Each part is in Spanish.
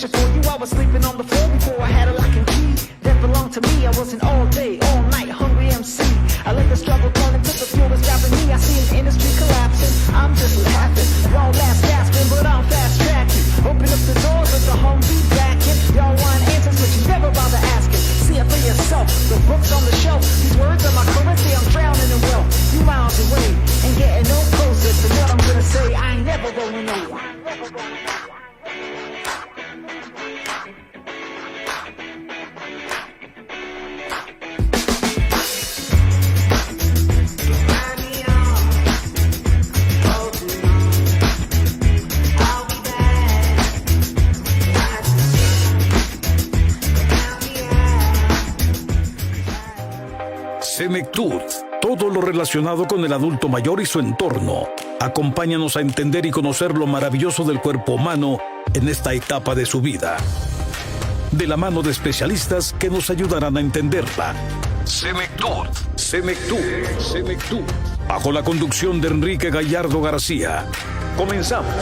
affection for you. I was sleeping on the floor before I had a lock and key that belonged to me. I wasn't all day, all night, hungry MC. I let the struggle call until the fuel was grabbing me. I see an industry collapsing. I'm just laughing. Y'all last gasping, but I'm fast tracking. Open up the doors, let the home be backing. Y'all want answers, but you never bother asking. See it for yourself. The books on the shelf. These words are my currency. I'm drowning in wealth. You miles away and getting no closer to what I'm gonna say. I ain't never going nowhere. Senectud, todo lo relacionado con el adulto mayor y su entorno. Acompáñanos a entender y conocer lo maravilloso del cuerpo humano en esta etapa de su vida. De la mano de especialistas que nos ayudarán a entenderla. Senectud, Senectud. Bajo la conducción de Enrique Gallardo García. Comenzamos.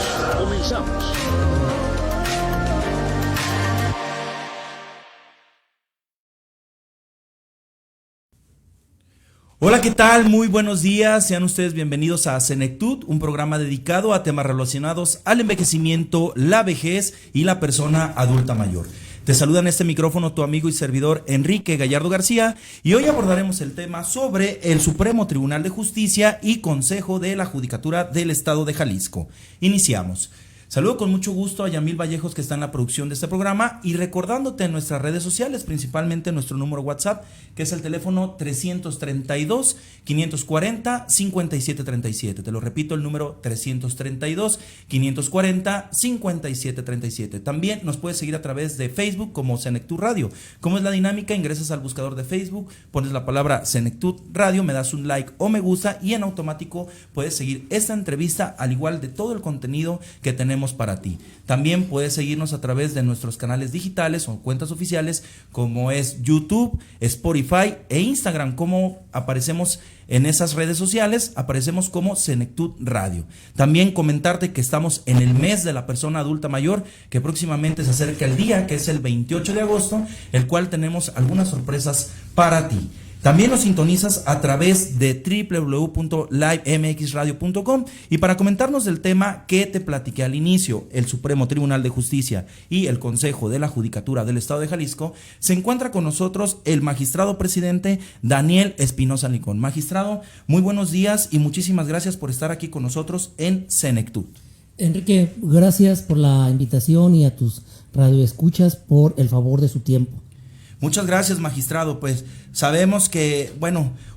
Hola, ¿qué tal? Muy buenos días. Sean ustedes bienvenidos a Senectud, un programa dedicado a temas relacionados al envejecimiento, la vejez y la persona adulta mayor. Te saluda en este micrófono tu amigo y servidor Enrique Gallardo García y hoy abordaremos el tema sobre el Supremo Tribunal de Justicia y Consejo de la Judicatura del Estado de Jalisco. Iniciamos. Saludo con mucho gusto a Yamil Vallejos, que está en la producción de este programa, y recordándote en nuestras redes sociales, principalmente nuestro número WhatsApp, que es el teléfono 332-540-5737. Te lo repito, el número 332-540-5737. También nos puedes seguir a través de Facebook como Senectud Radio. ¿Cómo es la dinámica? Ingresas al buscador de Facebook, pones la palabra Senectud Radio, me das un like o me gusta y en automático puedes seguir esta entrevista, al igual de todo el contenido que tenemos para ti. También puedes seguirnos a través de nuestros canales digitales o cuentas oficiales como es YouTube, Spotify e Instagram. Como aparecemos en esas redes sociales, aparecemos como Senectud Radio. También comentarte que estamos en el mes de la persona adulta mayor, que próximamente se acerca el día, que es el 28 de agosto, el cual tenemos algunas sorpresas para ti. También nos sintonizas a través de www.livemxradio.com y para comentarnos del tema que te platiqué al inicio, el Supremo Tribunal de Justicia y el Consejo de la Judicatura del Estado de Jalisco, se encuentra con nosotros el magistrado presidente Daniel Espinosa Licón. Magistrado, muy buenos días y muchísimas gracias por estar aquí con nosotros en Senectud. Enrique, gracias por la invitación y a tus radioescuchas por el favor de su tiempo. Muchas gracias, magistrado. Pues sabemos que,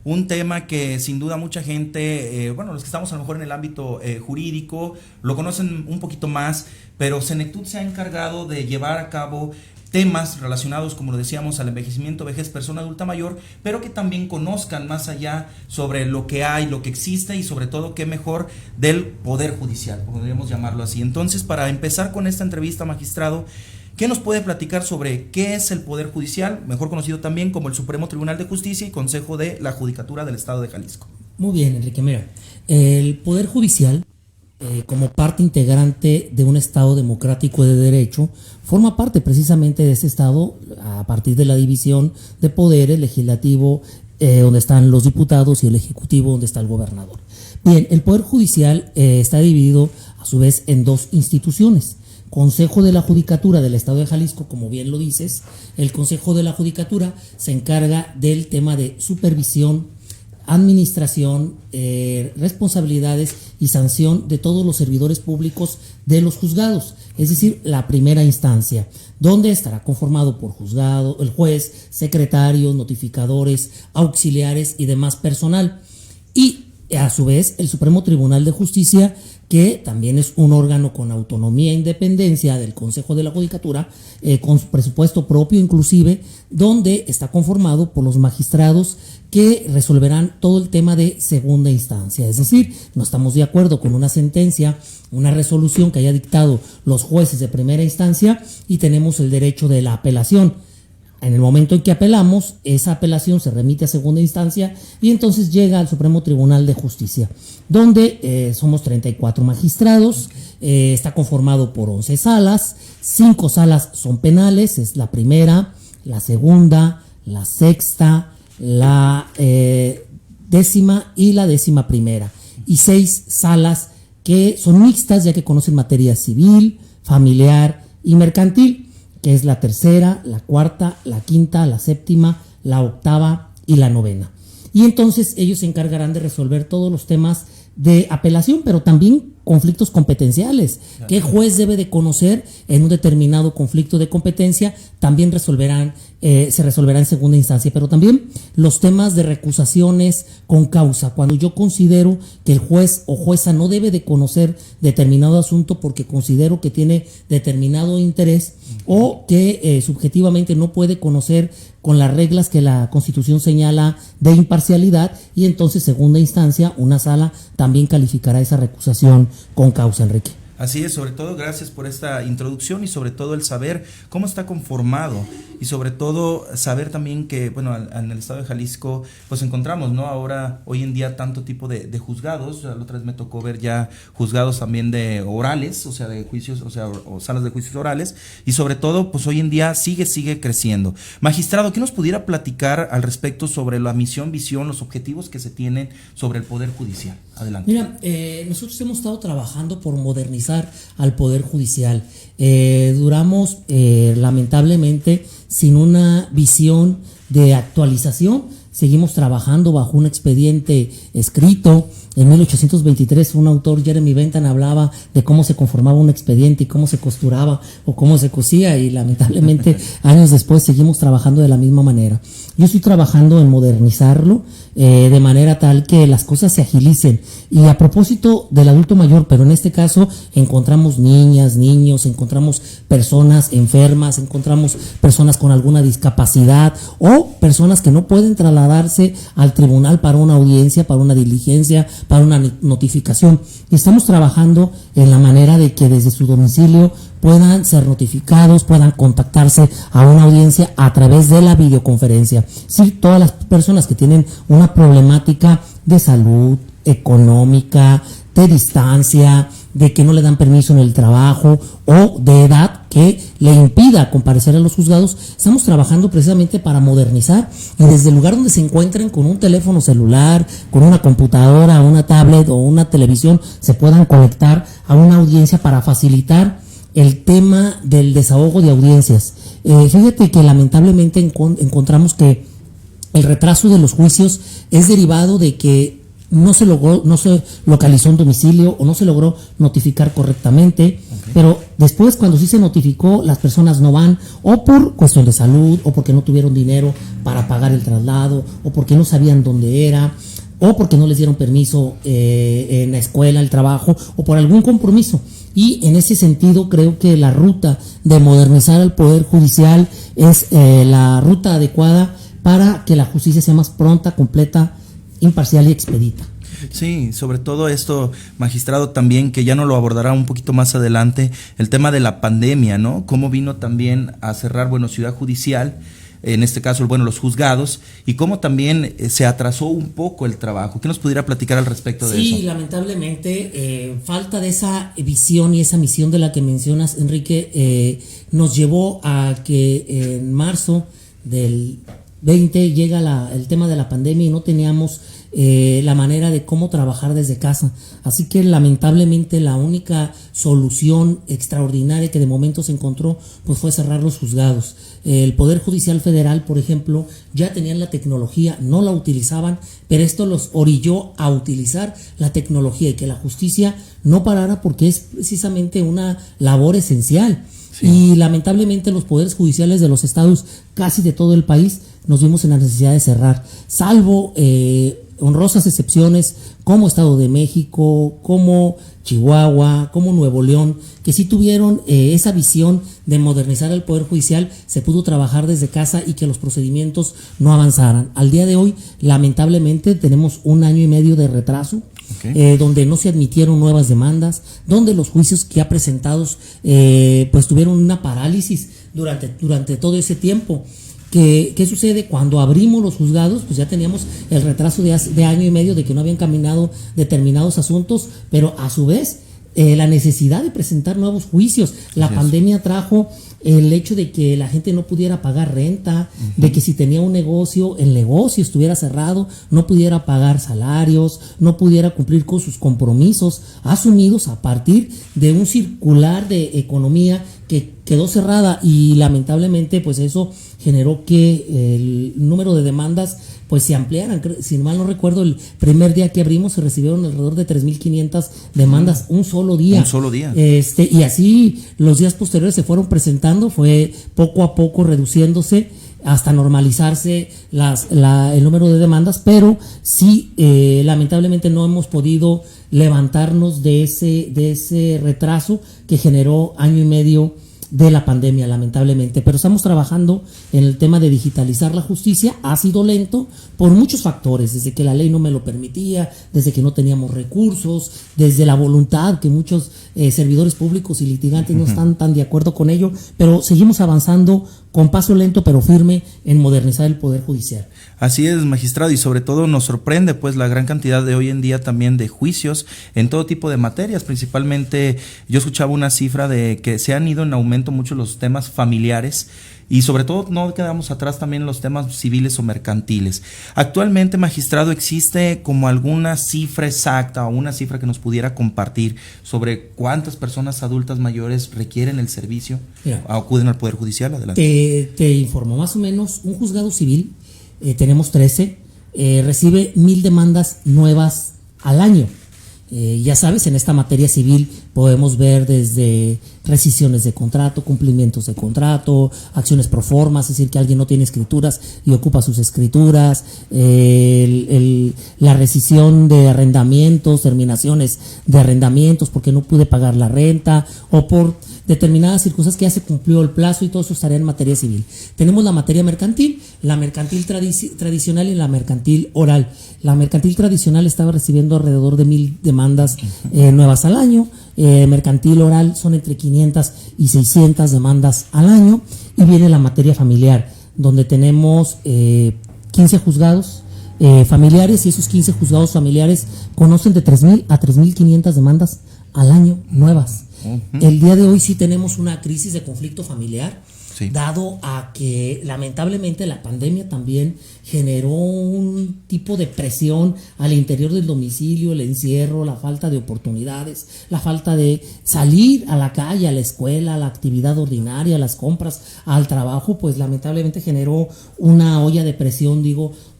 un tema que sin duda mucha gente, los que estamos a lo mejor en el ámbito jurídico, lo conocen un poquito más, pero Senectud se ha encargado de llevar a cabo temas relacionados, como lo decíamos, al envejecimiento, vejez, persona adulta mayor, pero que también conozcan más allá sobre lo que hay, lo que existe y sobre todo qué mejor del Poder Judicial, podríamos llamarlo así. Entonces, para empezar con esta entrevista, magistrado, ¿qué nos puede platicar sobre qué es el Poder Judicial, mejor conocido también como el Supremo Tribunal de Justicia y Consejo de la Judicatura del Estado de Jalisco? Muy bien, Enrique. Mira, el Poder Judicial, como parte integrante de un Estado democrático de derecho, forma parte precisamente de ese Estado a partir de la división de poderes, legislativo, donde están los diputados, y el ejecutivo, donde está el gobernador. Bien, el Poder Judicial está dividido a su vez en dos instituciones. Consejo de la Judicatura del Estado de Jalisco, como bien lo dices. El Consejo de la Judicatura se encarga del tema de supervisión, administración, responsabilidades y sanción de todos los servidores públicos de los juzgados, es decir, la primera instancia, donde estará conformado por juzgado, el juez, secretarios, notificadores, auxiliares y demás personal. Y a su vez el Supremo Tribunal de Justicia, que también es un órgano con autonomía e independencia del Consejo de la Judicatura, con su presupuesto propio inclusive, donde está conformado por los magistrados que resolverán todo el tema de segunda instancia. Es decir, no estamos de acuerdo con una sentencia, una resolución que haya dictado los jueces de primera instancia y tenemos el derecho de la apelación. en el momento en que apelamos, esa apelación se remite a segunda instancia y entonces llega al Supremo Tribunal de Justicia, donde somos 34 magistrados, está conformado por 11 salas, 5 salas son penales, es la primera, la segunda, la sexta, la 10ª y la 11ª, y 6 salas que son mixtas, ya que conocen materia civil, familiar y mercantil, que es la 3ª, la 4ª, la 5ª, la 7ª, la 8ª y la 9ª. Y entonces ellos se encargarán de resolver todos los temas de apelación, pero también conflictos competenciales. Claro. ¿Qué juez debe de conocer en un determinado conflicto de competencia? También se resolverá en segunda instancia, pero también los temas de recusaciones con causa, cuando yo considero que el juez o jueza no debe de conocer determinado asunto porque considero que tiene determinado interés o que subjetivamente no puede conocer con las reglas que la Constitución señala de imparcialidad, y entonces segunda instancia, una sala también calificará esa recusación con causa, Enrique. Así es, sobre todo gracias por esta introducción y sobre todo el saber cómo está conformado y sobre todo saber también que, bueno, en el estado de Jalisco pues encontramos, ¿no? Ahora, hoy en día tanto tipo de juzgados, la otra vez me tocó ver ya juzgados también de orales, o sea, de juicios, o salas de juicios orales, y sobre todo pues hoy en día sigue creciendo. Magistrado, ¿qué nos pudiera platicar al respecto sobre la misión, visión, los objetivos que se tienen sobre el Poder Judicial? Adelante. Mira, nosotros hemos estado trabajando por modernizar al Poder Judicial. Duramos lamentablemente sin una visión de actualización. Seguimos trabajando bajo un expediente escrito. En 1823 un autor, Jeremy Bentham, hablaba de cómo se conformaba un expediente y cómo se costuraba o cómo se cosía, y lamentablemente años después seguimos trabajando de la misma manera. Yo estoy trabajando en modernizarlo de manera tal que las cosas se agilicen. Y a propósito del adulto mayor, pero en este caso encontramos niñas, niños, encontramos personas enfermas, encontramos personas con alguna discapacidad o personas que no pueden trasladarse al tribunal para una audiencia, para una diligencia, para una notificación. Y estamos trabajando en la manera de que desde su domicilio puedan ser notificados, puedan contactarse a una audiencia a través de la videoconferencia. Sí, todas las personas que tienen una problemática de salud, económica, de distancia, de que no le dan permiso en el trabajo o de edad que le impida comparecer a los juzgados, estamos trabajando precisamente para modernizar, y desde el lugar donde se encuentren con un teléfono celular, con una computadora, una tablet o una televisión, se puedan conectar a una audiencia para facilitar el tema del desahogo de audiencias. Fíjate que lamentablemente encontramos que el retraso de los juicios es derivado de que no se localizó un domicilio o no se logró notificar correctamente, pero después, cuando sí se notificó, las personas no van, o por cuestión de salud, o porque no tuvieron dinero para pagar el traslado, o porque no sabían dónde era, o porque no les dieron permiso en la escuela, el trabajo, o por algún compromiso. Y en ese sentido creo que la ruta de modernizar el Poder Judicial es la ruta adecuada para que la justicia sea más pronta, completa, imparcial y expedita. Sí, sobre todo esto, magistrado, también, que ya no lo abordará un poquito más adelante, el tema de la pandemia, ¿no? Cómo vino también a cerrar, bueno, Ciudad Judicial, en este caso, bueno, los juzgados, y cómo también se atrasó un poco el trabajo. ¿Qué nos pudiera platicar al respecto de eso? Sí, lamentablemente, falta de esa visión y esa misión de la que mencionas, Enrique, nos llevó a que en marzo del 20 llega el tema de la pandemia y no teníamos la manera de cómo trabajar desde casa. Así que lamentablemente la única solución extraordinaria que de momento se encontró pues fue cerrar los juzgados. El Poder Judicial Federal, por ejemplo, ya tenían la tecnología, no la utilizaban, pero esto los orilló a utilizar la tecnología y que la justicia no parara, porque es precisamente una labor esencial. Sí. Y lamentablemente los poderes judiciales de los estados, casi de todo el país, nos vimos en la necesidad de cerrar, salvo honrosas excepciones como Estado de México, como Chihuahua, como Nuevo León, que sí tuvieron esa visión de modernizar el Poder Judicial. Se pudo trabajar desde casa y que los procedimientos no avanzaran. Al día de hoy, lamentablemente, tenemos 1 año y medio de retraso. Okay. Donde no se admitieron nuevas demandas, donde los juicios ya presentados pues tuvieron una parálisis durante todo ese tiempo. ¿Qué sucede? Cuando abrimos los juzgados, pues ya teníamos el retraso de año y medio de que no habían caminado determinados asuntos, pero a su vez la necesidad de presentar nuevos juicios. La pandemia trajo el hecho de que la gente no pudiera pagar renta, de que si tenía un negocio, el negocio estuviera cerrado, no pudiera pagar salarios, no pudiera cumplir con sus compromisos asumidos a partir de un circular de economía que quedó cerrada, y lamentablemente pues eso generó que el número de demandas pues se ampliaran. Si mal no recuerdo, el primer día que abrimos se recibieron alrededor de 3,500 demandas un solo día. Un solo día. Y así los días posteriores se fueron presentando, fue poco a poco reduciéndose hasta normalizarse el número de demandas, pero sí, lamentablemente no hemos podido levantarnos de ese retraso que generó año y medio de la pandemia, lamentablemente. Pero estamos trabajando en el tema de digitalizar la justicia. Ha sido lento por muchos factores, desde que la ley no me lo permitía, desde que no teníamos recursos, desde la voluntad que muchos servidores públicos y litigantes no están tan de acuerdo con ello, pero seguimos avanzando con paso lento pero firme en modernizar el Poder Judicial. Así es, magistrado, y sobre todo nos sorprende pues la gran cantidad de hoy en día también de juicios en todo tipo de materias. Principalmente yo escuchaba una cifra de que se han ido en aumento mucho los temas familiares, y sobre todo no quedamos atrás también los temas civiles o mercantiles. Actualmente, magistrado, ¿existe como alguna cifra exacta o una cifra que nos pudiera compartir sobre cuántas personas adultas mayores requieren el servicio o acuden al Poder Judicial? Adelante. Te informo, más o menos un juzgado civil, tenemos 13, recibe 1,000 demandas nuevas al año. Ya sabes, en esta materia civil podemos ver desde rescisiones de contrato, cumplimientos de contrato, acciones pro forma, es decir, que alguien no tiene escrituras y ocupa sus escrituras, la rescisión de arrendamientos, terminaciones de arrendamientos porque no pude pagar la renta o por determinadas circunstancias que ya se cumplió el plazo, y todo eso estaría en materia civil. Tenemos la materia mercantil, la mercantil tradicional y la mercantil oral. La mercantil tradicional estaba recibiendo alrededor de 1,000 demandas nuevas al año. Mercantil oral son entre 500 y 600 demandas al año. Y viene la materia familiar, donde tenemos 15 juzgados familiares, y esos 15 juzgados familiares conocen de 3,000 a 3,500 demandas al año nuevas. El día de hoy sí tenemos una crisis de conflicto familiar, dado a que lamentablemente la pandemia también generó un tipo de presión al interior del domicilio, el encierro, la falta de oportunidades, la falta de salir a la calle, a la escuela, a la actividad ordinaria, a las compras, al trabajo, pues lamentablemente generó una olla de presión,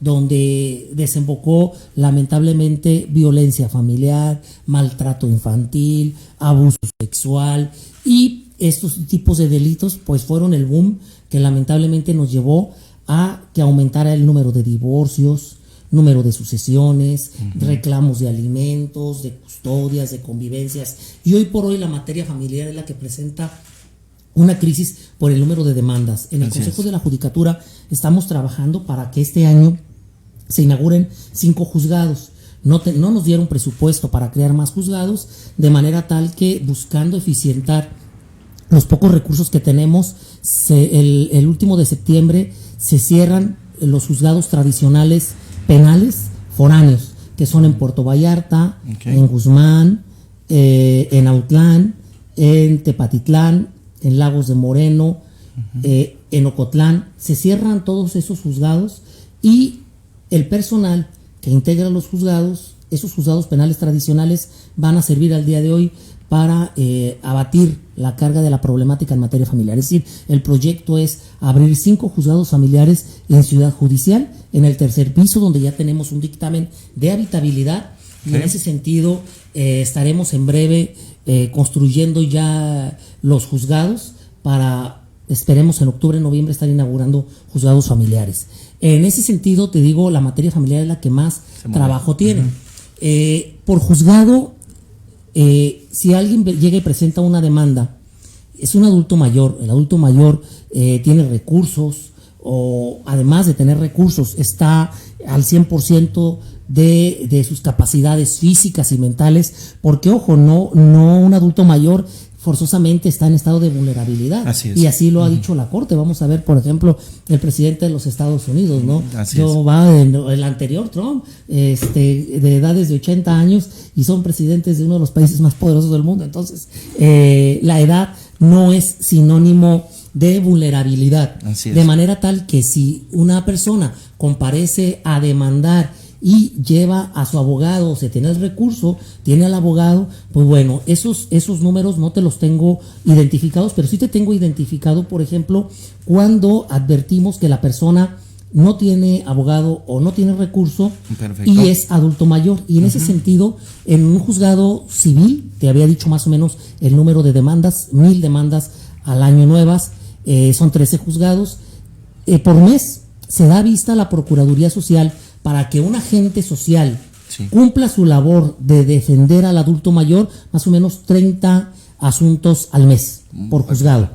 donde desembocó lamentablemente violencia familiar, maltrato infantil, abuso sexual, y estos tipos de delitos pues fueron el boom que lamentablemente nos llevó a que aumentara el número de divorcios, número de sucesiones, reclamos de alimentos, de custodias, de convivencias, y hoy por hoy la materia familiar es la que presenta una crisis por el número de demandas. En el Consejo de la Judicatura estamos trabajando para que este año se inauguren 5 juzgados. No nos dieron presupuesto para crear más juzgados, de manera tal que, buscando eficientar los pocos recursos que tenemos, el último de septiembre se cierran los juzgados tradicionales penales foráneos, que son en Puerto Vallarta, en Guzmán, en Autlán, en Tepatitlán, en Lagos de Moreno, en Ocotlán. Se cierran todos esos juzgados, y el personal que integra los juzgados, esos juzgados penales tradicionales, van a servir al día de hoy para abatir la carga de la problemática en materia familiar. Es decir, el proyecto es abrir 5 juzgados familiares en Ciudad Judicial, en el 3er piso, donde ya tenemos un dictamen de habitabilidad, y en ese sentido estaremos en breve construyendo ya los juzgados para, esperemos en octubre, noviembre, estar inaugurando juzgados familiares. En ese sentido, te digo, la materia familiar es la que más trabajo tiene. Por juzgado, si alguien llega y presenta una demanda, es un adulto mayor, el adulto mayor tiene recursos, o además de tener recursos, está al 100% de sus capacidades físicas y mentales, porque ojo, no un adulto mayor forzosamente está en estado de vulnerabilidad. Así es. Y así lo ha dicho la Corte. Vamos a ver, por ejemplo, el presidente de los Estados Unidos, ¿no? Así Joe Biden, el anterior Trump, de edades de 80 años y son presidentes de uno de los países más poderosos del mundo. Entonces, la edad no es sinónimo de vulnerabilidad. Así es. De manera tal que si una persona comparece a demandar y lleva a su abogado, o sea, tiene el recurso, tiene al abogado, pues bueno, esos números no te los tengo identificados, pero sí te tengo identificado, por ejemplo, cuando advertimos que la persona no tiene abogado o no tiene recurso. Perfecto. Y es adulto mayor. Y en ese sentido, en un juzgado civil, te había dicho más o menos el número de demandas, 1000 demandas al año nuevas, son 13 juzgados. Por mes se da vista a la Procuraduría Social para que un agente social Sí. cumpla su labor de defender al adulto mayor, más o menos 30 asuntos al mes por juzgado.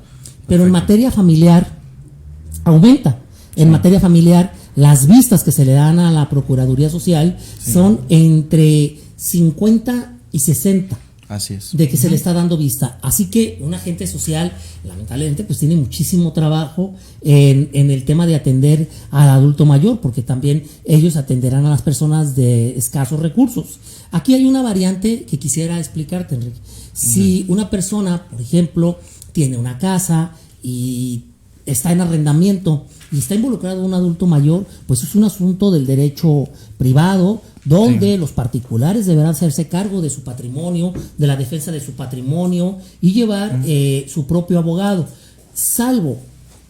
Pero en materia familiar aumenta. En materia familiar, las vistas que se le dan a la Procuraduría Social son entre 50 y 60 Así es. de que se le está dando vista. Así que un agente social, lamentablemente, pues tiene muchísimo trabajo en el tema de atender al adulto mayor, porque también ellos atenderán a las personas de escasos recursos. Aquí hay una variante que quisiera explicarte, Enrique. Si una persona, por ejemplo, tiene una casa y está en arrendamiento y está involucrado un adulto mayor, pues es un asunto del derecho privado, donde los particulares deberán hacerse cargo de su patrimonio, de la defensa de su patrimonio y llevar su propio abogado, salvo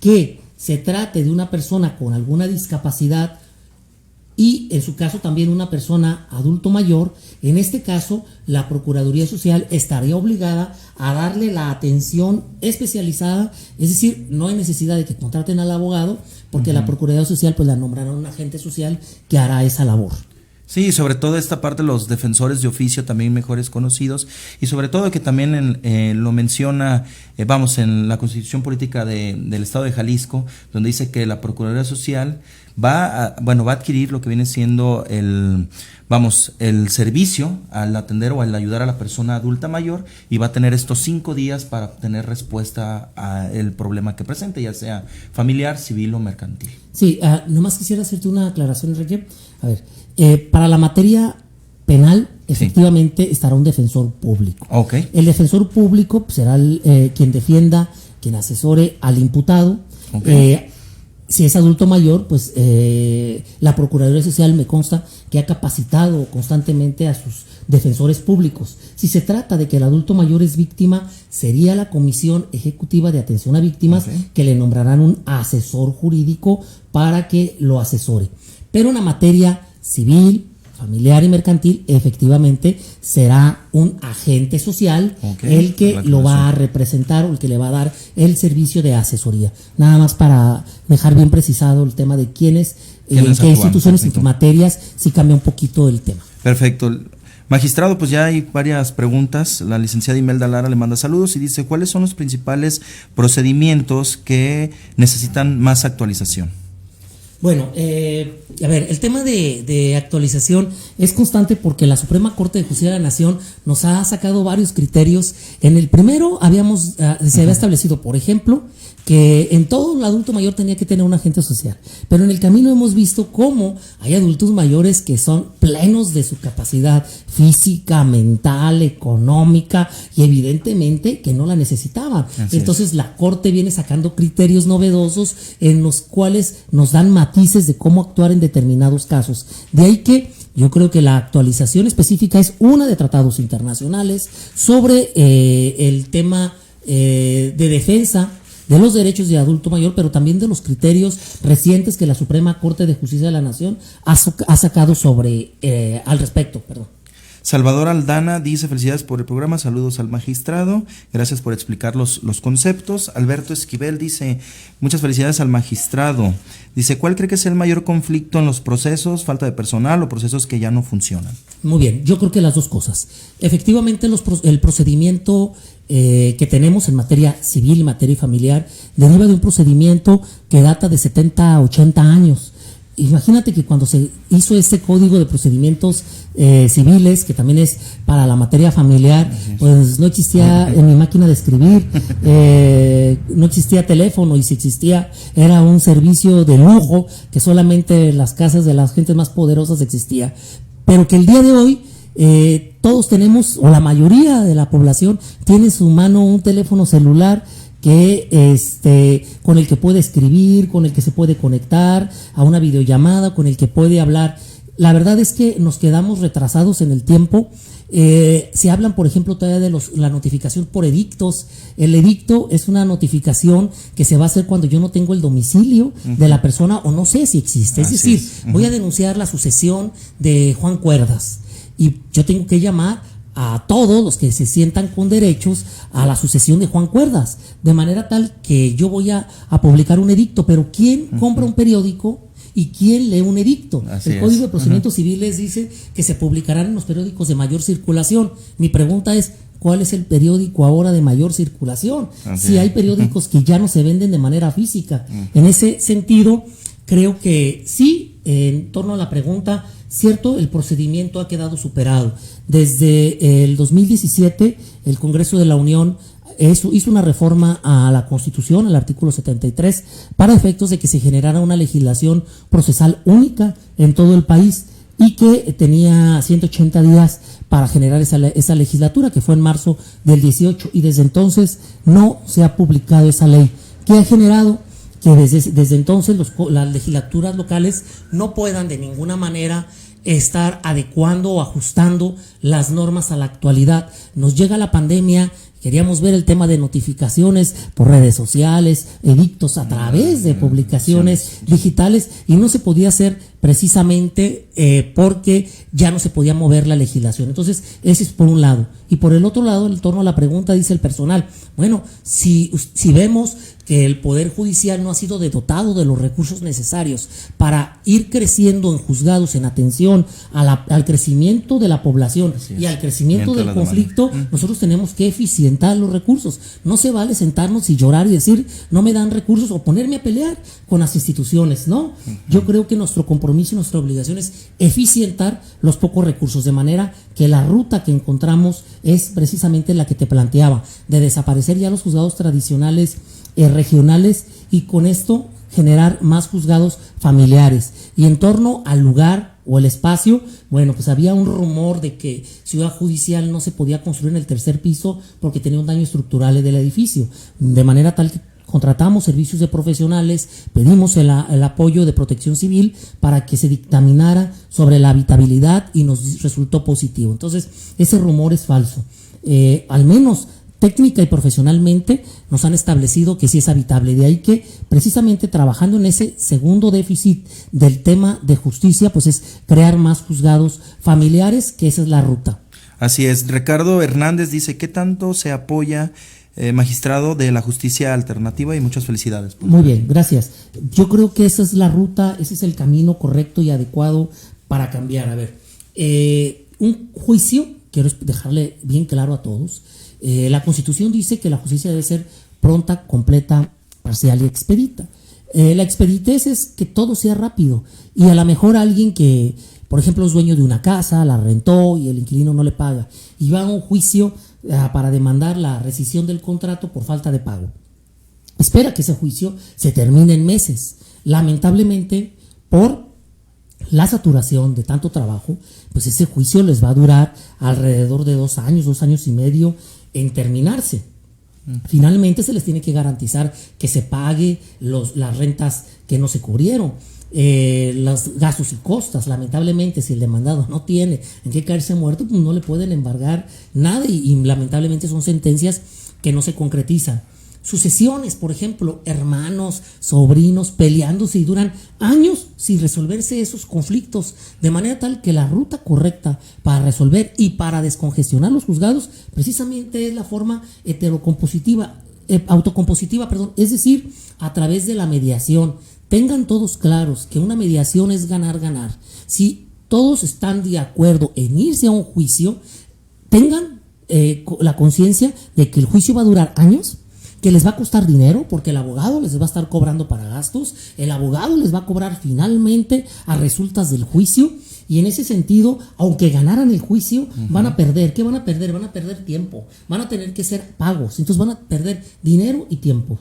que se trate de una persona con alguna discapacidad y en su caso también una persona adulto mayor. En este caso la Procuraduría Social estaría obligada a darle la atención especializada, es decir, no hay necesidad de que contraten al abogado, porque la Procuraduría Social pues la nombrará un agente social que hará esa labor. Sí, sobre todo esta parte, los defensores de oficio, también mejores conocidos, y sobre todo que también lo menciona, en la Constitución Política del Estado de Jalisco, donde dice que la Procuraduría Social va a adquirir lo que viene siendo el servicio al atender o al ayudar a la persona adulta mayor, y va a tener estos 5 días para obtener respuesta al problema que presente, ya sea familiar, civil o mercantil. Sí, nomás quisiera hacerte una aclaración, Enrique. A ver, para la materia penal, efectivamente estará un defensor público. Okay. El defensor público será quien defienda, quien asesore al imputado. Okay. Si es adulto mayor, pues la Procuraduría Social me consta que ha capacitado constantemente a sus defensores públicos. Si se trata de que el adulto mayor es víctima, sería la Comisión Ejecutiva de Atención a Víctimas que le nombrarán un asesor jurídico para que lo asesore. Pero en la materia civil, familiar y mercantil, efectivamente será un agente social el que lo va a representar o el que le va a dar el servicio de asesoría. Nada más para dejar bien precisado el tema de quiénes, qué instituciones y qué materias, sí cambia un poquito el tema. Perfecto. Magistrado, pues ya hay varias preguntas. La licenciada Imelda Lara le manda saludos y dice: ¿cuáles son los principales procedimientos que necesitan más actualización? Bueno, a ver, el tema de actualización es constante porque la Suprema Corte de Justicia de la Nación nos ha sacado varios criterios. En el primero se había establecido, por ejemplo, que en todo el adulto mayor tenía que tener un agente social, pero en el camino hemos visto cómo hay adultos mayores que son plenos de su capacidad física, mental, económica, y evidentemente que no la necesitaban. Entonces la Corte viene sacando criterios novedosos en los cuales nos dan matices de cómo actuar en determinados casos. De ahí que yo creo que la actualización específica es una de tratados internacionales sobre el tema de defensa de los derechos de adulto mayor, pero también de los criterios recientes que la Suprema Corte de Justicia de la Nación ha sacado al respecto. Salvador Aldana dice: felicidades por el programa, saludos al magistrado, gracias por explicar los conceptos. Alberto Esquivel dice: muchas felicidades al magistrado. Dice: ¿cuál cree que es el mayor conflicto en los procesos? ¿Falta de personal o procesos que ya no funcionan? Muy bien, yo creo que las dos cosas. Efectivamente, el procedimiento que tenemos en materia civil y materia familiar deriva de un procedimiento que data de 70 a 80 años. imagínate que cuando se hizo este código de procedimientos civiles, que también es para la materia familiar, pues no existía en mi máquina de escribir, no existía teléfono, y si existía era un servicio de lujo que solamente en las casas de las gentes más poderosas existía, pero que el día de hoy todos tenemos, o la mayoría de la población tiene en su mano un teléfono celular que con el que puede escribir, con el que se puede conectar a una videollamada, con el que puede hablar. La verdad es que nos quedamos retrasados en el tiempo. Se hablan, por ejemplo, todavía de la notificación por edictos. El edicto es una notificación que se va a hacer cuando yo no tengo el domicilio de la persona o no sé si existe. Es decir, voy a denunciar la sucesión de Juan Cuerdas y yo tengo que llamar a todos los que se sientan con derechos a la sucesión de Juan Cuerdas, de manera tal que yo voy a publicar un edicto. Pero ¿quién compra un periódico y quién lee un edicto? El Código de Procedimientos Civiles dice que se publicarán en los periódicos de mayor circulación. Mi pregunta es, ¿cuál es el periódico ahora de mayor circulación? Si hay periódicos que ya no se venden de manera física. En ese sentido, creo que sí, en torno a la pregunta, cierto, el procedimiento ha quedado superado. Desde el 2017, el Congreso de la Unión hizo una reforma a la Constitución, al artículo 73, para efectos de que se generara una legislación procesal única en todo el país y que tenía 180 días para generar esa legislatura, que fue en marzo del 18, y desde entonces no se ha publicado esa ley, que ha generado que desde entonces las legislaturas locales no puedan de ninguna manera estar adecuando o ajustando las normas a la actualidad. Nos llega la pandemia, queríamos ver el tema de notificaciones por redes sociales, edictos a través de publicaciones digitales, y no se podía hacer precisamente porque ya no se podía mover la legislación. Entonces, ese es por un lado. Y por el otro lado, en torno a la pregunta, dice el personal, bueno, si vemos que el Poder Judicial no ha sido dotado de los recursos necesarios para ir creciendo en juzgados en atención al crecimiento de la población y al crecimiento del conflicto, nosotros tenemos que eficientar los recursos. No se vale sentarnos y llorar y decir, no me dan recursos, o ponerme a pelear con las instituciones, ¿no? Yo creo que nuestro compromiso y nuestra obligación es eficientar los pocos recursos, de manera que la ruta que encontramos es precisamente la que te planteaba, de desaparecer ya los juzgados tradicionales regionales, y con esto generar más juzgados familiares. Y en torno al lugar o el espacio, bueno, pues había un rumor de que Ciudad Judicial no se podía construir en el tercer piso porque tenía un daño estructural del edificio, de manera tal que contratamos servicios de profesionales, pedimos el apoyo de Protección Civil para que se dictaminara sobre la habitabilidad, y nos resultó positivo. Entonces, ese rumor es falso. Al menos técnica y profesionalmente nos han establecido que sí es habitable. De ahí que precisamente trabajando en ese segundo déficit del tema de justicia, pues es crear más juzgados familiares, que esa es la ruta. Así es. Ricardo Hernández dice, ¿qué tanto se apoya, magistrado de la justicia alternativa? Y muchas felicidades. Muy bien, gracias. Yo creo que esa es la ruta, ese es el camino correcto y adecuado para cambiar. A ver, un juicio, quiero dejarle bien claro a todos, la Constitución dice que la justicia debe ser pronta, completa, parcial y expedita. La expeditez es que todo sea rápido, y a lo mejor alguien que, por ejemplo, es dueño de una casa, la rentó y el inquilino no le paga, y va a un juicio para demandar la rescisión del contrato por falta de pago. Espera que ese juicio se termine en meses. Lamentablemente, por la saturación de tanto trabajo, pues ese juicio les va a durar alrededor de 2 años, 2 años y medio en terminarse. Finalmente se les tiene que garantizar que se pague las rentas que no se cubrieron, los gastos y costas. Lamentablemente, si el demandado no tiene en qué caerse muerto, pues no le pueden embargar nada, y lamentablemente son sentencias que no se concretizan. Sucesiones, por ejemplo, hermanos, sobrinos peleándose, y duran años sin resolverse esos conflictos, de manera tal que la ruta correcta para resolver y para descongestionar los juzgados precisamente es la forma autocompositiva, es decir, a través de la mediación. Tengan todos claros que una mediación es ganar-ganar. Si todos están de acuerdo en irse a un juicio, tengan la conciencia de que el juicio va a durar años, que les va a costar dinero porque el abogado les va a estar cobrando para gastos, el abogado les va a cobrar finalmente a resultas del juicio, y en ese sentido, aunque ganaran el juicio, van a perder. ¿Qué van a perder? Van a perder tiempo, van a tener que ser pagos, entonces van a perder dinero y tiempo.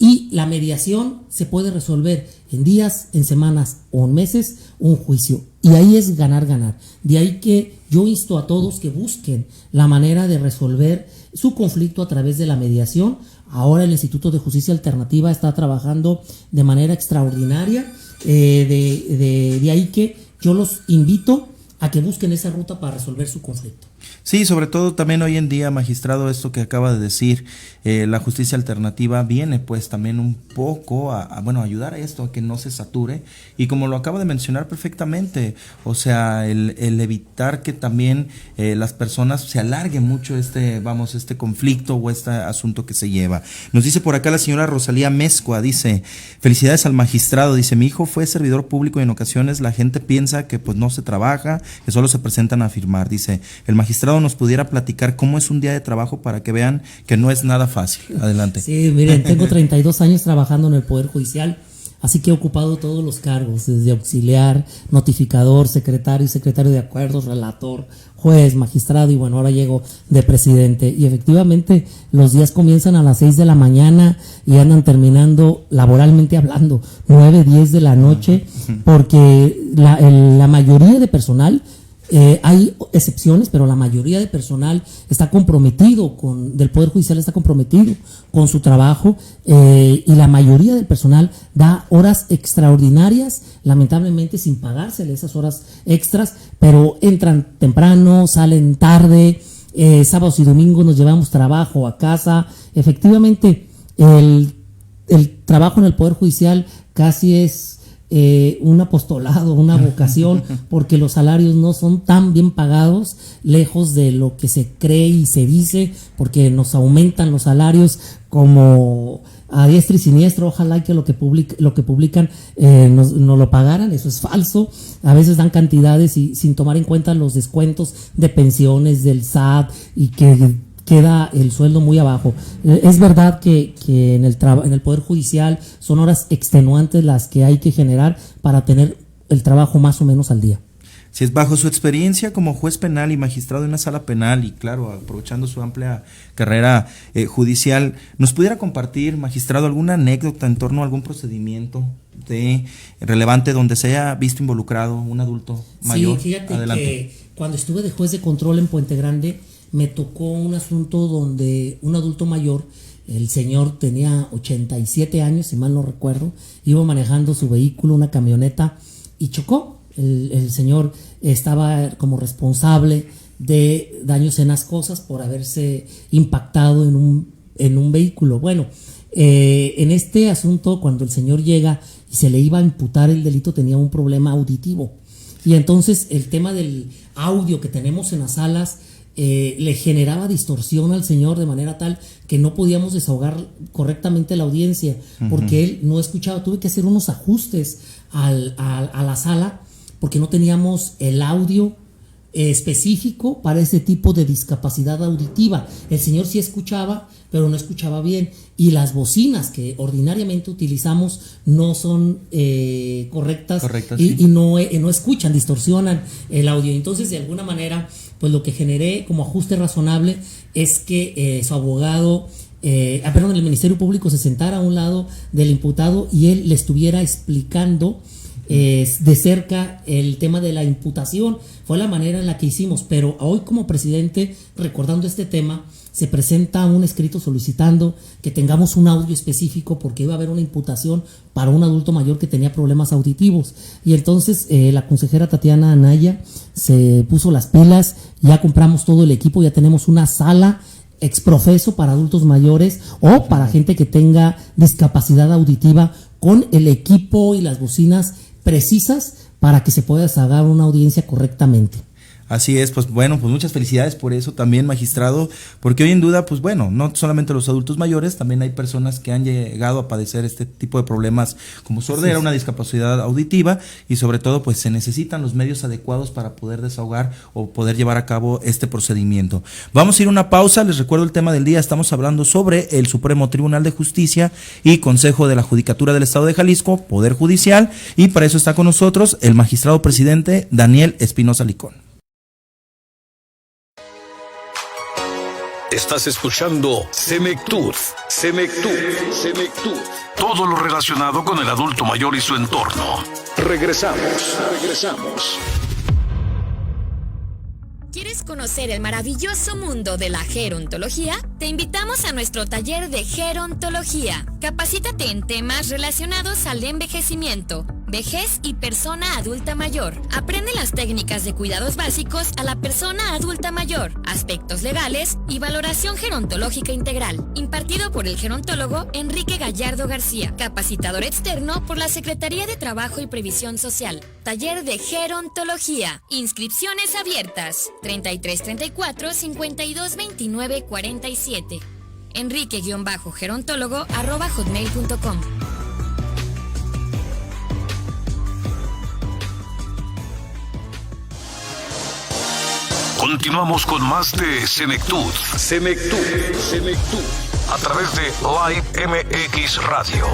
Y la mediación se puede resolver en días, en semanas o en meses, un juicio. Y ahí es ganar, ganar. De ahí que yo insto a todos que busquen la manera de resolver su conflicto a través de la mediación. Ahora el Instituto de Justicia Alternativa está trabajando de manera extraordinaria. De ahí que yo los invito a que busquen esa ruta para resolver su conflicto. Sí, sobre todo también hoy en día, magistrado, esto que acaba de decir, la justicia alternativa viene pues también un poco a ayudar a esto, a que no se sature, y como lo acaba de mencionar perfectamente, o sea, el evitar que también las personas se alargue mucho este conflicto o este asunto que se lleva. Nos dice por acá la señora Rosalía Mezcua, dice, felicidades al magistrado, dice, mi hijo fue servidor público y en ocasiones la gente piensa que pues no se trabaja, que solo se presentan a firmar, dice, el magistrado nos pudiera platicar cómo es un día de trabajo para que vean que no es nada fácil. Adelante. Sí, miren, tengo 32 años trabajando en el Poder Judicial, así que he ocupado todos los cargos, desde auxiliar, notificador, secretario de acuerdos, relator, juez, magistrado, y bueno, ahora llego de presidente. Y efectivamente los días comienzan a las 6 de la mañana y andan terminando, laboralmente hablando, 9, 10 de la noche, porque la mayoría de personal, hay excepciones, pero la mayoría de personal está comprometido del Poder Judicial, está comprometido con su trabajo, y la mayoría del personal da horas extraordinarias, lamentablemente sin pagársele esas horas extras, pero entran temprano, salen tarde, sábados y domingos nos llevamos trabajo a casa. Efectivamente, el trabajo en el Poder Judicial casi es un apostolado, una vocación, porque los salarios no son tan bien pagados, lejos de lo que se cree y se dice, porque nos aumentan los salarios como a diestra y siniestra. Ojalá que lo que publican nos lo pagaran. Eso es falso. A veces dan cantidades y sin tomar en cuenta los descuentos de pensiones del SAT, y que queda el sueldo muy abajo. Es verdad que en el Poder Judicial son horas extenuantes las que hay que generar para tener el trabajo más o menos al día. Si es bajo su experiencia como juez penal y magistrado en una sala penal, y claro, aprovechando su amplia carrera judicial, ¿nos pudiera compartir, magistrado, alguna anécdota en torno a algún procedimiento relevante donde se haya visto involucrado un adulto mayor? Sí, fíjate. Adelante. Que cuando estuve de juez de control en Puente Grande, me tocó un asunto donde un adulto mayor, el señor tenía 87 años, si mal no recuerdo, iba manejando su vehículo, una camioneta, y chocó. El señor estaba como responsable de daños en las cosas por haberse impactado en un vehículo. Bueno, en este asunto, cuando el señor llega y se le iba a imputar el delito, tenía un problema auditivo, y entonces el tema del audio que tenemos en las salas le generaba distorsión al señor, de manera tal que no podíamos desahogar correctamente la audiencia, porque él no escuchaba. Tuve que hacer unos ajustes a la sala, porque no teníamos el audio específico para ese tipo de discapacidad auditiva. El señor sí escuchaba, pero no escuchaba bien, y las bocinas que ordinariamente utilizamos no son correctas, y, sí. y no escuchan, distorsionan el audio. Entonces, de alguna manera, pues lo que generé como ajuste razonable es que su abogado, el Ministerio Público se sentara a un lado del imputado y él le estuviera explicando de cerca el tema de la imputación. Fue la manera en la que hicimos, pero hoy como presidente, recordando este tema, se presenta un escrito solicitando que tengamos un audio específico, porque iba a haber una imputación para un adulto mayor que tenía problemas auditivos. Y entonces la consejera Tatiana Anaya se puso las pilas, ya compramos todo el equipo, ya tenemos una sala exprofeso para adultos mayores o para gente que tenga discapacidad auditiva, con el equipo y las bocinas precisas para que se pueda sacar una audiencia correctamente. Así es, pues bueno, pues muchas felicidades por eso también, magistrado, porque hoy en duda, pues bueno, no solamente los adultos mayores, también hay personas que han llegado a padecer este tipo de problemas como sordera, una discapacidad auditiva, y sobre todo pues se necesitan los medios adecuados para poder desahogar o poder llevar a cabo este procedimiento. Vamos a ir a una pausa, les recuerdo el tema del día, estamos hablando sobre el Supremo Tribunal de Justicia y Consejo de la Judicatura del Estado de Jalisco, Poder Judicial, y para eso está con nosotros el magistrado presidente Daniel Espinosa Licón. Estás escuchando Senectud. Todo lo relacionado con el adulto mayor y su entorno. Regresamos. ¿Quieres conocer el maravilloso mundo de la gerontología? Te invitamos a nuestro taller de gerontología. Capacítate en temas relacionados al envejecimiento, vejez y persona adulta mayor. Aprende las técnicas de cuidados básicos a la persona adulta mayor, aspectos legales y valoración gerontológica integral. Impartido por el gerontólogo Enrique Gallardo García, capacitador externo por la Secretaría de Trabajo y Previsión Social. Taller de gerontología. Inscripciones abiertas. 3334-5229-47. Enrique-gerontólogo@hotmail.com. Continuamos con más de Senectud. A través de Live MX Radio.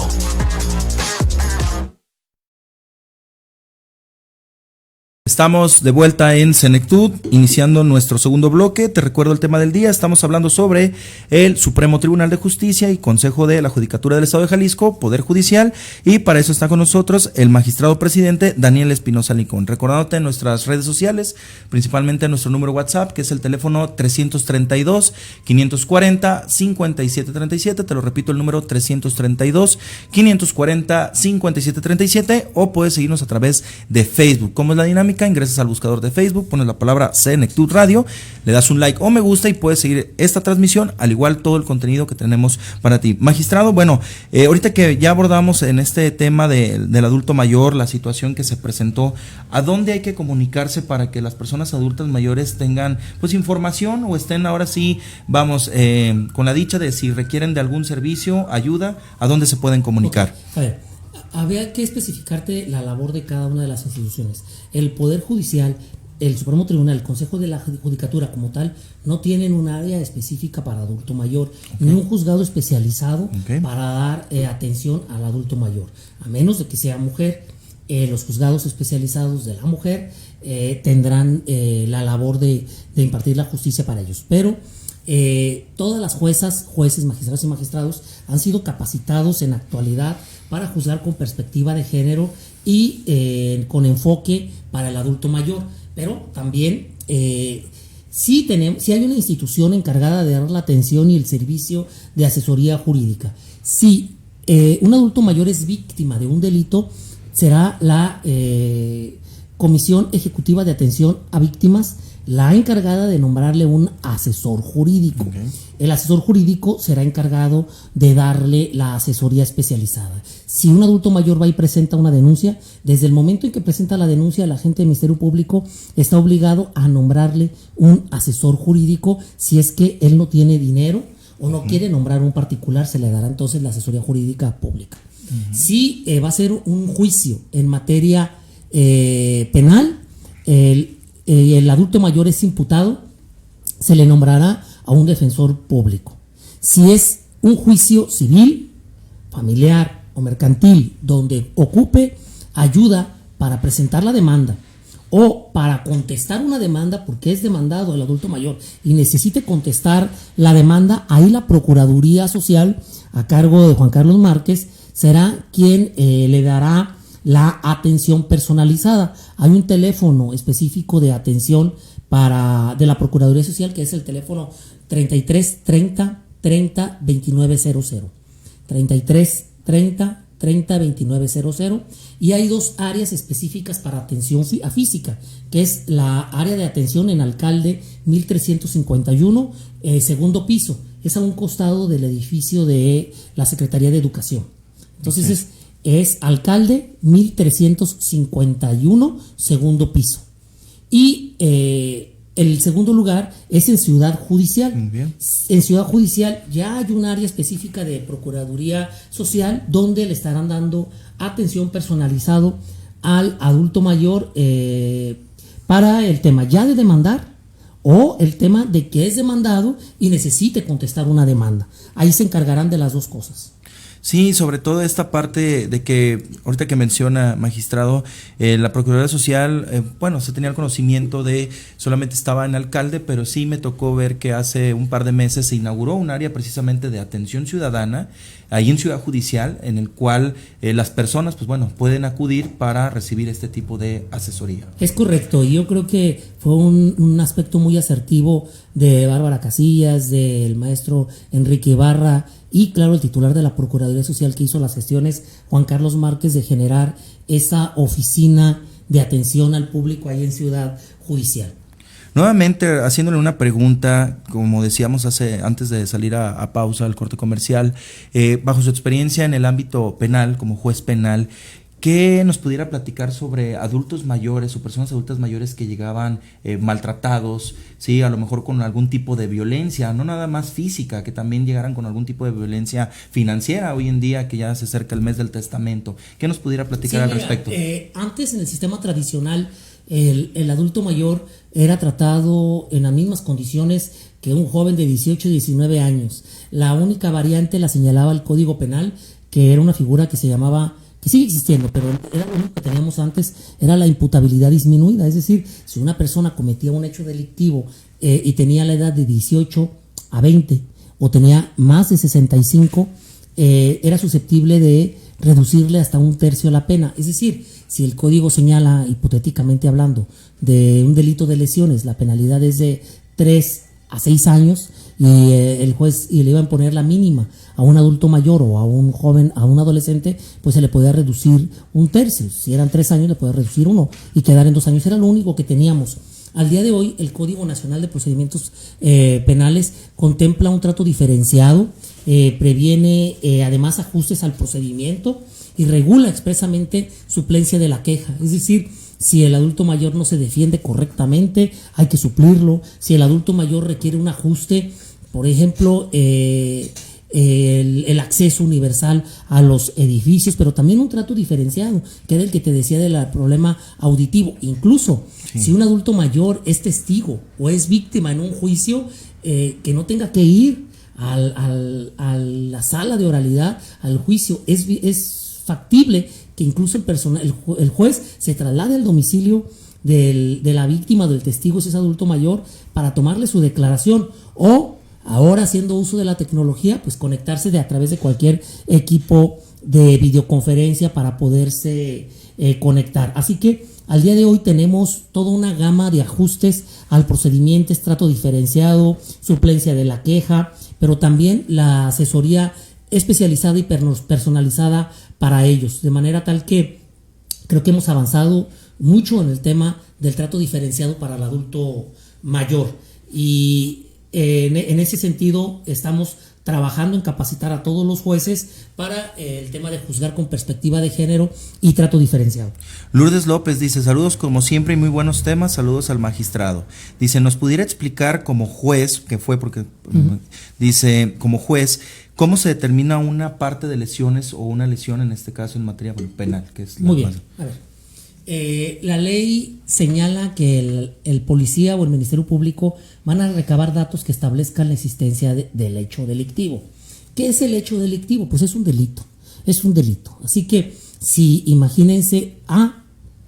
Estamos de vuelta en Senectud, iniciando nuestro segundo bloque. Te recuerdo el tema del día. Estamos hablando sobre el Supremo Tribunal de Justicia y Consejo de la Judicatura del Estado de Jalisco, Poder Judicial, y para eso está con nosotros el magistrado presidente Daniel Espinosa Licón. Recordándote en nuestras redes sociales, principalmente nuestro número WhatsApp, que es el teléfono 332-540-5737. Te lo repito, el número 332-540-5737, o puedes seguirnos a través de Facebook. ¿Cómo es la dinámica? Ingresas al buscador de Facebook, pones la palabra Senectud Radio, le das un like o me gusta y puedes seguir esta transmisión, al igual todo el contenido que tenemos para ti. Magistrado, bueno, ahorita que ya abordamos en este tema del adulto mayor, la situación que se presentó, ¿a dónde hay que comunicarse para que las personas adultas mayores tengan pues información o estén ahora sí, vamos, con la dicha de si requieren de algún servicio, ayuda, ¿a dónde se pueden comunicar? Okay. A ver, habría que especificarte la labor de cada una de las instituciones. El Poder Judicial, el Supremo Tribunal, el Consejo de la Judicatura como tal, no tienen un área específica para adulto mayor, ni un juzgado especializado para dar atención al adulto mayor, a menos de que sea mujer. Los juzgados especializados de la mujer tendrán la labor de impartir la justicia para ellos, pero todas las jueces, magistrados y magistrados han sido capacitados en actualidad para juzgar con perspectiva de género y con enfoque para el adulto mayor, pero también sí hay una institución encargada de dar la atención y el servicio de asesoría jurídica. Si un adulto mayor es víctima de un delito, será la Comisión Ejecutiva de Atención a Víctimas la encargada de nombrarle un asesor jurídico. El asesor jurídico será encargado de darle la asesoría especializada. Si un adulto mayor va y presenta una denuncia, desde el momento en que presenta la denuncia, el agente del Ministerio Público está obligado a nombrarle un asesor jurídico. Si es que él no tiene dinero o no quiere nombrar un particular, se le dará entonces la asesoría jurídica pública. Si va a ser un juicio en materia penal, el adulto mayor es imputado, se le nombrará a un defensor público. Si es un juicio civil, familiar o mercantil, donde ocupe ayuda para presentar la demanda o para contestar una demanda, porque es demandado el adulto mayor y necesite contestar la demanda, ahí la Procuraduría Social, a cargo de Juan Carlos Márquez, será quien le dará la atención personalizada. Hay un teléfono específico de atención de la Procuraduría Social, que es el teléfono 33 30 30 2900. 33 30 30 2900. Y hay dos áreas específicas para atención física, que es la área de atención en Alcalde 1351, segundo piso. Es a un costado del edificio de la Secretaría de Educación. Entonces es Alcalde 1351, segundo piso. Y el segundo lugar es en Ciudad Judicial. Muy bien. En Ciudad Judicial ya hay un área específica de Procuraduría Social donde le estarán dando atención personalizado al adulto mayor para el tema ya de demandar o el tema de que es demandado y necesite contestar una demanda. Ahí se encargarán de las dos cosas. Sí, sobre todo esta parte de que, ahorita que menciona, magistrado, la Procuraduría Social, bueno, se tenía el conocimiento de, solamente estaba en alcalde, pero sí me tocó ver que hace un par de meses se inauguró un área precisamente de atención ciudadana, ahí en Ciudad Judicial, en el cual las personas, pues bueno, pueden acudir para recibir este tipo de asesoría. Es correcto, y yo creo que fue un aspecto muy asertivo de Bárbara Casillas, del maestro Enrique Ibarra, y claro, el titular de la Procuraduría Social que hizo las gestiones, Juan Carlos Márquez, de generar esa oficina de atención al público ahí en Ciudad Judicial. Nuevamente, haciéndole una pregunta, como decíamos antes de salir a pausa al corte comercial, bajo su experiencia en el ámbito penal, como juez penal, ¿qué nos pudiera platicar sobre adultos mayores o personas adultas mayores que llegaban maltratados, sí, a lo mejor con algún tipo de violencia, no nada más física, que también llegaran con algún tipo de violencia financiera hoy en día que ya se acerca el mes del testamento? ¿Qué nos pudiera platicar al respecto? Antes, en el sistema tradicional, el adulto mayor era tratado en las mismas condiciones que un joven de 18 y 19 años. La única variante la señalaba el Código Penal, que era una figura que se llamaba, que sigue existiendo, pero era lo único que teníamos antes, era la imputabilidad disminuida. Es decir, si una persona cometía un hecho delictivo y tenía la edad de 18 a 20 o tenía más de 65, era susceptible de reducirle hasta 1/3 la pena. Es decir, si el código señala, hipotéticamente hablando, de un delito de lesiones, la penalidad es de 3 a 6 años y el juez le iba a imponer la mínima a un adulto mayor o a un joven, a un adolescente, pues se le podía reducir 1/3. Si eran 3 años, le podía reducir 1 y quedar en 2 años. Era lo único que teníamos. Al día de hoy, el Código Nacional de Procedimientos Penales contempla un trato diferenciado, previene además ajustes al procedimiento y regula expresamente suplencia de la queja. Es decir, si el adulto mayor no se defiende correctamente, hay que suplirlo. Si el adulto mayor requiere un ajuste, por ejemplo, el acceso universal a los edificios, pero también un trato diferenciado, que era el que te decía del problema auditivo. Incluso si un adulto mayor es testigo o es víctima en un juicio, que no tenga que ir a la sala de oralidad, al juicio, es factible que incluso el juez se traslade al domicilio de la víctima, del testigo, si es adulto mayor, para tomarle su declaración, o ahora, haciendo uso de la tecnología, pues conectarse a través de cualquier equipo de videoconferencia para poderse conectar. Así que al día de hoy tenemos toda una gama de ajustes al procedimiento, trato diferenciado, suplencia de la queja, pero también la asesoría especializada y personalizada para ellos, de manera tal que creo que hemos avanzado mucho en el tema del trato diferenciado para el adulto mayor, y en ese sentido estamos trabajando en capacitar a todos los jueces para el tema de juzgar con perspectiva de género y trato diferenciado. Lourdes López dice: saludos como siempre y muy buenos temas, saludos al magistrado. Dice, ¿nos pudiera explicar como juez, que fue porque dice, como juez, cómo se determina una parte de lesiones o una lesión, en este caso en materia penal? Que es muy bien, a ver. La ley señala que el policía o el Ministerio Público van a recabar datos que establezcan la existencia del hecho delictivo. ¿Qué es el hecho delictivo? Pues es un delito, Así que si, imagínense,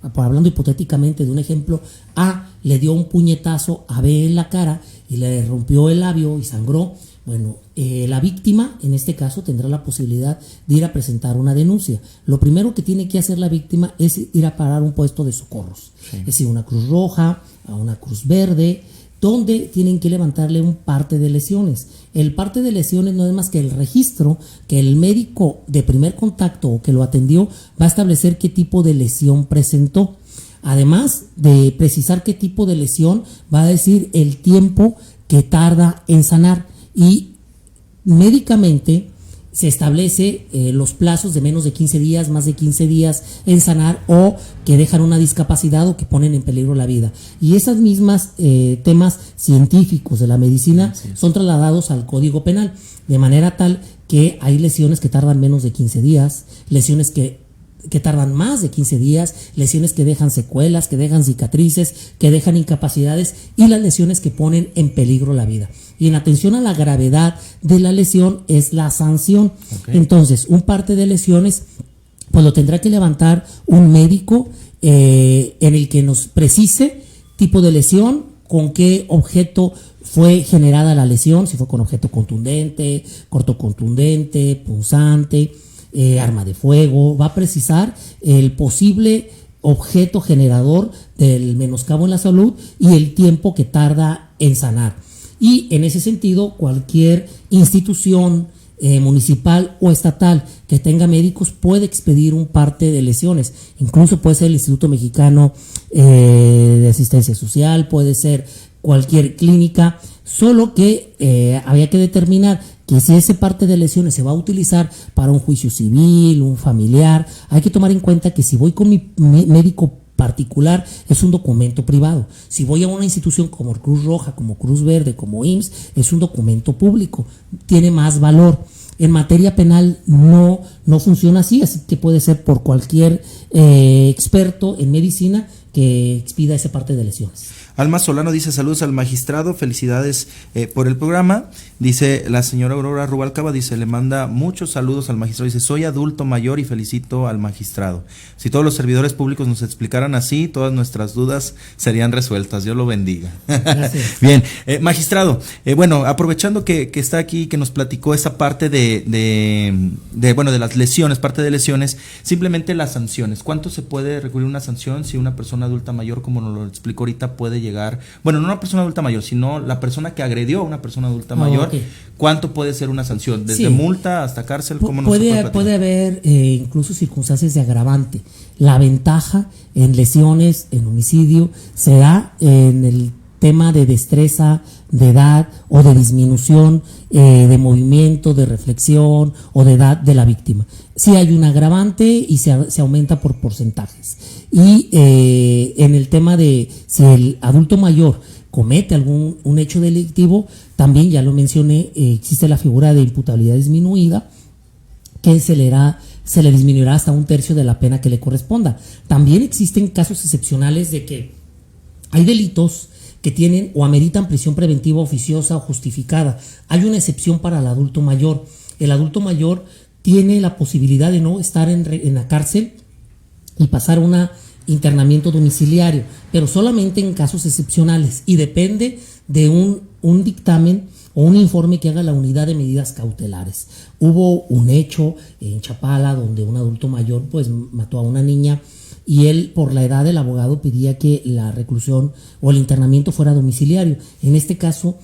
hablando hipotéticamente de un ejemplo, A le dio un puñetazo a B en la cara y le rompió el labio y sangró, bueno, la víctima en este caso tendrá la posibilidad de ir a presentar una denuncia. Lo primero que tiene que hacer la víctima es ir a parar un puesto de socorros, es decir, una Cruz Roja, a una Cruz Verde, donde tienen que levantarle un parte de lesiones. El parte de lesiones no es más que el registro que el médico de primer contacto o que lo atendió va a establecer qué tipo de lesión presentó. Además de precisar qué tipo de lesión, va a decir el tiempo que tarda en sanar. Y médicamente se establece los plazos de menos de 15 días, más de 15 días en sanar, o que dejan una discapacidad o que ponen en peligro la vida. Y esas mismas temas científicos de la medicina son trasladados al Código Penal, de manera tal que hay lesiones que tardan menos de 15 días, lesiones que tardan más de 15 días, lesiones que dejan secuelas, que dejan cicatrices, que dejan incapacidades, y las lesiones que ponen en peligro la vida. Y en atención a la gravedad de la lesión es la sanción. Entonces, un parte de lesiones pues lo tendrá que levantar un médico en el que nos precise tipo de lesión, con qué objeto fue generada la lesión, si fue con objeto contundente, cortocontundente, punzante, arma de fuego. Va a precisar el posible objeto generador del menoscabo en la salud y el tiempo que tarda en sanar. Y en ese sentido, cualquier institución municipal o estatal que tenga médicos puede expedir un parte de lesiones. Incluso puede ser el Instituto Mexicano de Asistencia Social, puede ser cualquier clínica, solo que había que determinar que si ese parte de lesiones se va a utilizar para un juicio civil, un familiar, hay que tomar en cuenta que si voy con mi médico particular es un documento privado. Si voy a una institución como Cruz Roja, como Cruz Verde, como IMSS, es un documento público, tiene más valor. En materia penal no funciona así que puede ser por cualquier experto en medicina que expida esa parte de lesiones. Alma Solano dice: saludos al magistrado, felicidades por el programa. Dice la señora Aurora Rubalcaba, dice, le manda muchos saludos al magistrado. Dice: soy adulto mayor y felicito al magistrado. Si todos los servidores públicos nos explicaran así, todas nuestras dudas serían resueltas. Dios lo bendiga. Gracias. Bien, magistrado, bueno, aprovechando que está aquí, que nos platicó esa parte de las lesiones, parte de lesiones, simplemente las sanciones. ¿Cuánto se puede recurrir a una sanción si una persona adulta mayor, como nos lo explicó ahorita, puede llegar, bueno, no una persona adulta mayor, sino la persona que agredió a una persona adulta mayor? Okay. ¿Cuánto puede ser una sanción? ¿Desde Sí. multa hasta cárcel? ¿Cómo nos Puede haber incluso circunstancias de agravante. La ventaja en lesiones, en homicidio, se da en el tema de destreza, de edad o de disminución de movimiento, de reflexión o de edad de la víctima. Sí hay un agravante y se aumenta por porcentajes. Y en el tema de si el adulto mayor comete un hecho delictivo, también ya lo mencioné, existe la figura de imputabilidad disminuida, que se le disminuirá hasta 1/3 de la pena que le corresponda. También existen casos excepcionales de que hay delitos que tienen o ameritan prisión preventiva oficiosa o justificada. Hay una excepción para el adulto mayor. El adulto mayor tiene la posibilidad de no estar en la cárcel y pasar un internamiento domiciliario, pero solamente en casos excepcionales, y depende de un dictamen o un informe que haga la unidad de medidas cautelares. Hubo un hecho en Chapala donde un adulto mayor pues mató a una niña, y él, por la edad del abogado, pedía que la reclusión o el internamiento fuera domiciliario. En este caso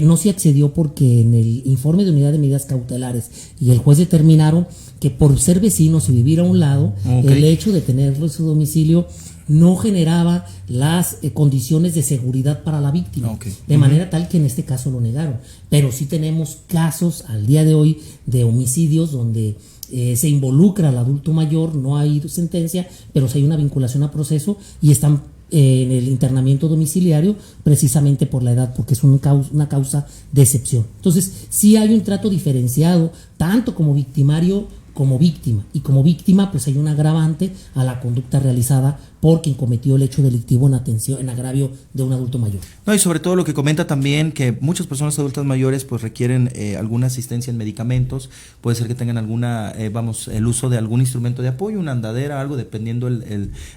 no se accedió porque en el informe de unidad de medidas cautelares y el juez determinaron que por ser vecinos y vivir a un lado, el hecho de tenerlo en su domicilio no generaba las condiciones de seguridad para la víctima, de manera tal que en este caso lo negaron. Pero sí tenemos casos al día de hoy de homicidios donde se involucra al adulto mayor, no hay sentencia, pero sí hay una vinculación a proceso y están en el internamiento domiciliario precisamente por la edad, porque es una causa de excepción. Entonces sí hay un trato diferenciado, tanto como victimario como víctima, y como víctima pues hay un agravante a la conducta realizada por quien cometió el hecho delictivo en agravio de un adulto mayor. No, y sobre todo lo que comenta también, que muchas personas adultas mayores pues requieren alguna asistencia en medicamentos, puede ser que tengan el uso de algún instrumento de apoyo, una andadera, algo, dependiendo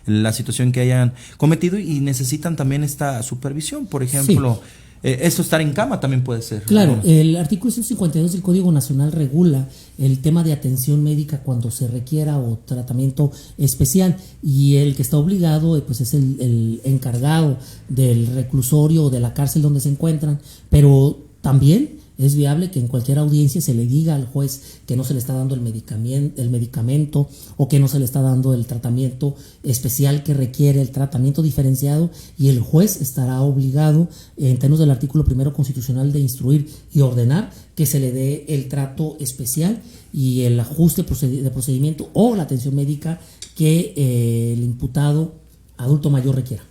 la situación que hayan cometido, y necesitan también esta supervisión, por ejemplo. Sí. Esto estar en cama también puede ser. Claro, el artículo 152 del Código Nacional regula el tema de atención médica cuando se requiera o tratamiento especial, y el que está obligado pues es el encargado del reclusorio o de la cárcel donde se encuentran, pero también Es viable que en cualquier audiencia se le diga al juez que no se le está dando el medicamento o que no se le está dando el tratamiento especial que requiere, el tratamiento diferenciado, y el juez estará obligado, en términos del artículo 1 constitucional, de instruir y ordenar que se le dé el trato especial y el ajuste de procedimiento o la atención médica que el imputado adulto mayor requiera.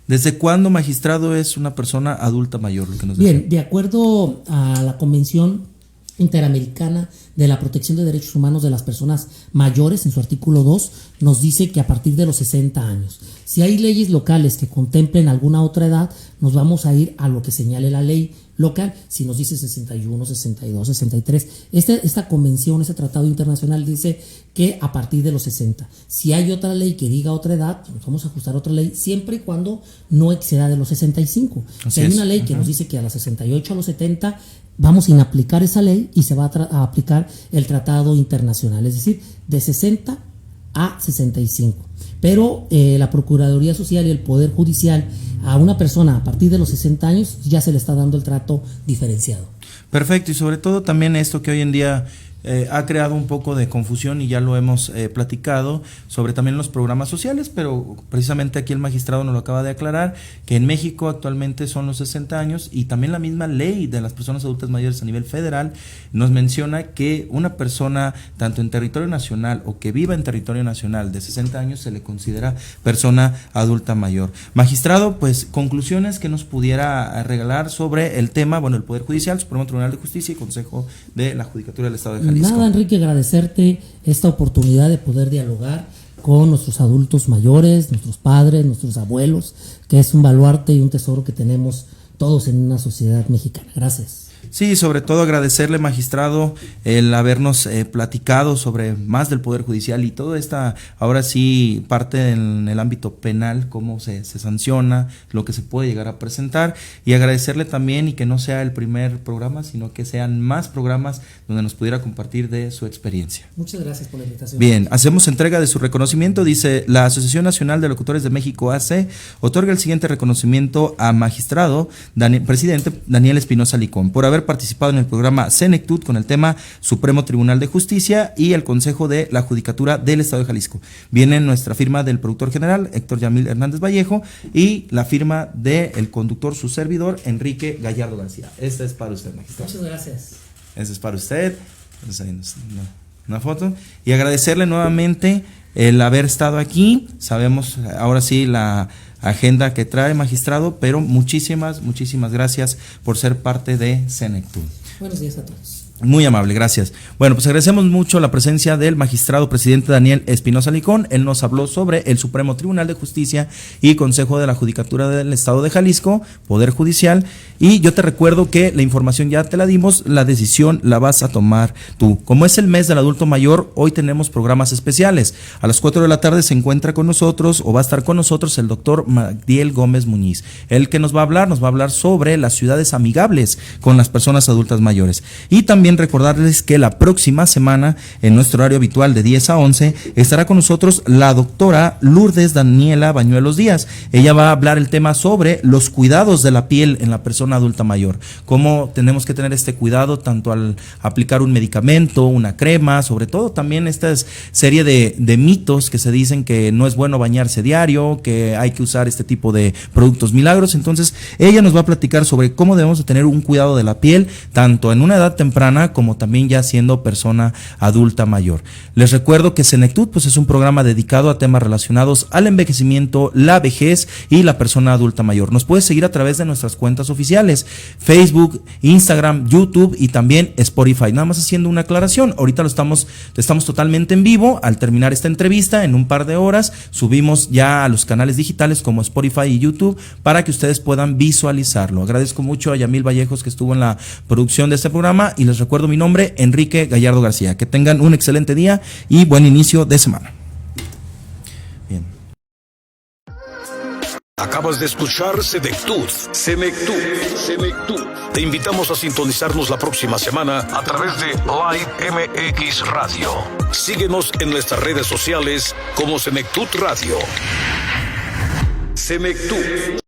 ¿Desde cuándo, magistrado, es una persona adulta mayor? Lo que nos Bien, decía? de acuerdo a la Convención Interamericana de la Protección de Derechos Humanos de las Personas Mayores, en su artículo 2, nos dice que a partir de los 60 años. Si hay leyes locales que contemplen alguna otra edad, nos vamos a ir a lo que señale la ley local. Si nos dice 61, 62, 63, esta convención, este tratado internacional dice que a partir de los 60. Si hay otra ley que diga otra edad, pues nos vamos a ajustar a otra ley, siempre y cuando no exceda de los 65. Si hay una ley que nos dice que a los 68, a los 70, vamos a inaplicar esa ley y se va a aplicar el tratado internacional, es decir, de 60 a 65. Pero la Procuraduría Social y el Poder Judicial, a una persona a partir de los 60 años ya se le está dando el trato diferenciado. Perfecto, y sobre todo también esto que hoy en día ha creado un poco de confusión, y ya lo hemos platicado, sobre también los programas sociales, pero precisamente aquí el magistrado nos lo acaba de aclarar, que en México actualmente son los 60 años, y también la misma ley de las personas adultas mayores a nivel federal nos menciona que una persona, tanto en territorio nacional o que viva en territorio nacional de 60 años, se le considera persona adulta mayor. Magistrado, pues conclusiones que nos pudiera regalar sobre el tema, bueno, el Poder Judicial, Supremo Tribunal de Justicia y Consejo de la Judicatura del Estado de Jalisco. Nada, Enrique, agradecerte esta oportunidad de poder dialogar con nuestros adultos mayores, nuestros padres, nuestros abuelos, que es un baluarte y un tesoro que tenemos todos en una sociedad mexicana. Gracias. Sí, sobre todo agradecerle, magistrado, el habernos platicado sobre más del Poder Judicial y toda esta, ahora sí, parte en el ámbito penal, cómo se sanciona, lo que se puede llegar a presentar, y agradecerle también, y que no sea el primer programa, sino que sean más programas donde nos pudiera compartir de su experiencia. Muchas gracias por la invitación. Bien, hacemos entrega de su reconocimiento. Dice: la Asociación Nacional de Locutores de México, AC, otorga el siguiente reconocimiento a magistrado presidente Daniel Espinosa Licón por haber participado en el programa Senectud con el tema Supremo Tribunal de Justicia y el Consejo de la Judicatura del Estado de Jalisco. Viene nuestra firma del productor general Héctor Yamil Hernández Vallejo y la firma del conductor, su servidor, Enrique Gallardo García. Esta es para usted, magistrado. Muchas gracias. Esta es para usted. Entonces, ahí una foto. Y agradecerle nuevamente el haber estado aquí. Sabemos ahora sí la agenda que trae, magistrado, pero muchísimas gracias por ser parte de Senectud. Buenos días a todos. Muy amable, gracias. Bueno, pues agradecemos mucho la presencia del magistrado presidente Daniel Espinosa Licón. Él nos habló sobre el Supremo Tribunal de Justicia y Consejo de la Judicatura del Estado de Jalisco, Poder Judicial. Y yo te recuerdo que la información ya te la dimos, la decisión la vas a tomar tú. Como es el mes del adulto mayor, hoy tenemos programas especiales. A las 4 de la tarde se encuentra con nosotros, o va a estar con nosotros, el doctor Magdiel Gómez Muñiz. Él que nos va a hablar sobre las ciudades amigables con las personas adultas mayores. Y también recordarles que la próxima semana, en nuestro horario habitual de 10 a 11, estará con nosotros la doctora Lourdes Daniela Bañuelos Díaz. Ella va a hablar el tema sobre los cuidados de la piel en la persona adulta mayor, cómo tenemos que tener este cuidado tanto al aplicar un medicamento, una crema, sobre todo también esta serie de mitos que se dicen que no es bueno bañarse diario, que hay que usar este tipo de productos milagros. Entonces ella nos va a platicar sobre cómo debemos de tener un cuidado de la piel tanto en una edad temprana como también ya siendo persona adulta mayor. Les recuerdo que Senectud pues es un programa dedicado a temas relacionados al envejecimiento, la vejez y la persona adulta mayor. Nos puedes seguir a través de nuestras cuentas oficiales, Facebook, Instagram, YouTube y también Spotify. Nada más haciendo una aclaración, ahorita estamos totalmente en vivo. Al terminar esta entrevista, en un par de horas, subimos ya a los canales digitales como Spotify y YouTube para que ustedes puedan visualizarlo. Agradezco mucho a Yamil Vallejos que estuvo en la producción de este programa y les recuerdo mi nombre, Enrique Gallardo García. Que tengan un excelente día y buen inicio de semana. Bien. Acabas de escuchar Senectud. Te invitamos a sintonizarnos la próxima semana a través de Live MX Radio. Síguenos en nuestras redes sociales como Senectud Radio. Senectud.